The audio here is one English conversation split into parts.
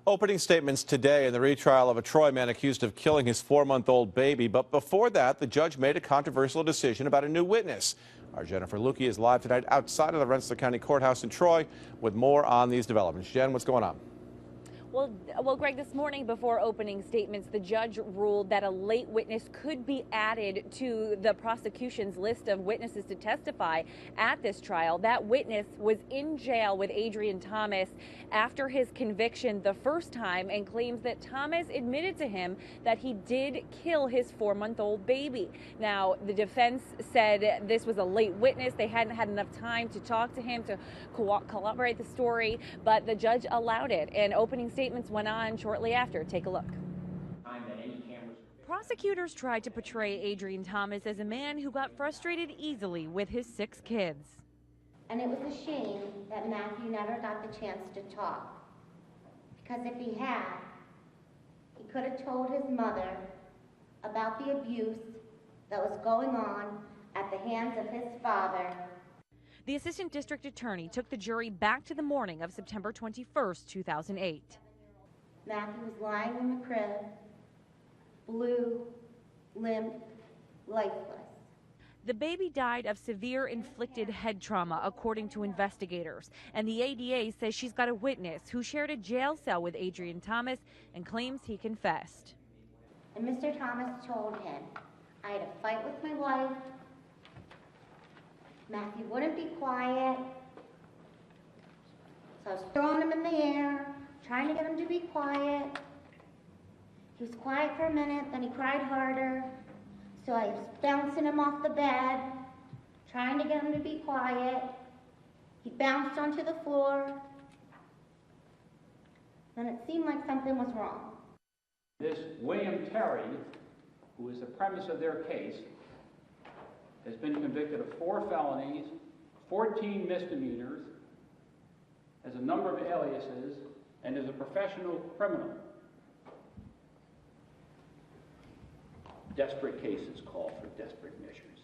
Opening statements today in the retrial of a Troy man accused of killing his 4-month-old baby. But before that, the judge made a controversial decision about a new witness. Our Jennifer Lewke is live tonight outside of the Rensselaer County Courthouse in Troy with more on these developments. Jen, what's going on? Well, Greg, this morning before opening statements, the judge ruled that a late witness could be added to the prosecution's list of witnesses to testify at this trial. That witness was in jail with Adrian Thomas after his conviction the first time and claims that Thomas admitted to him that he did kill his 4-month-old baby. Now, the defense said this was a late witness. They hadn't had enough time to talk to him to corroborate the story, but the judge allowed it. And opening statements went on shortly after. Take a look. Prosecutors tried to portray Adrian Thomas as a man who got frustrated easily with his 6 kids. And it was a shame that Matthew never got the chance to talk. Because if he had, he could have told his mother about the abuse that was going on at the hands of his father. The assistant district attorney took the jury back to the morning of September 21st, 2008. Matthew was lying in the crib, blue, limp, lifeless. The baby died of severe inflicted head trauma, according to investigators. And the ADA says she's got a witness who shared a jail cell with Adrian Thomas and claims he confessed. And Mr. Thomas told him, I had a fight with my wife. Matthew wouldn't be quiet. So I was throwing him in the air, trying to get him to be quiet. He was quiet for a minute, then he cried harder. So I was bouncing him off the bed, trying to get him to be quiet. He bounced onto the floor. Then it seemed like something was wrong. This William Terry, who is the premise of their case, has been convicted of 4 felonies, 14 misdemeanors, has a number of aliases, and is a professional criminal. Desperate cases call for desperate measures.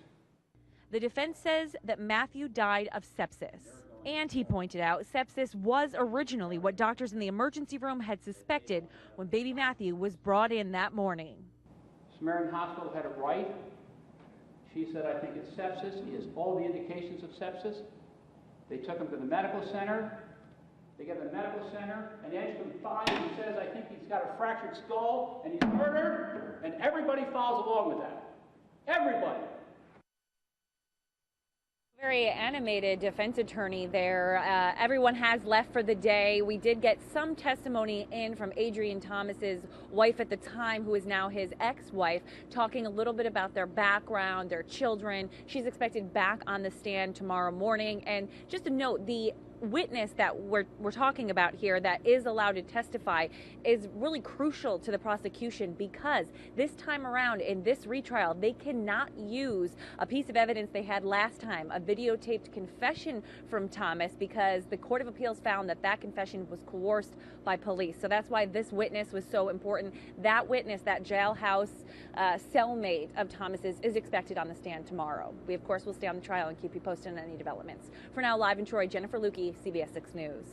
The defense says that Matthew died of sepsis. And he pointed out sepsis was originally what doctors in the emergency room had suspected when baby Matthew was brought in that morning. Samaritan Hospital had it right. She said, I think it's sepsis. He has all the indications of sepsis. They took him to the medical center. They get to the medical center, and the engine 5, he says, I think he's got a fractured skull, and he's murdered, and everybody follows along with that. Everybody. Very animated defense attorney there. Everyone has left for the day. We did get some testimony in from Adrian Thomas's wife at the time, who is now his ex-wife, talking a little bit about their background, their children. She's expected back on the stand tomorrow morning. And just a note, the witness that we're talking about here that is allowed to testify is really crucial to the prosecution, because this time around in this retrial, they cannot use a piece of evidence they had last time, a videotaped confession from Thomas, because the Court of Appeals found that that confession was coerced by police. So that's why this witness was so important. That witness, that jailhouse cellmate of Thomas's, is expected on the stand tomorrow. We, of course, will stay on the trial and keep you posted on any developments. For now, live in Troy, Jennifer Lewke, CBS 6 News.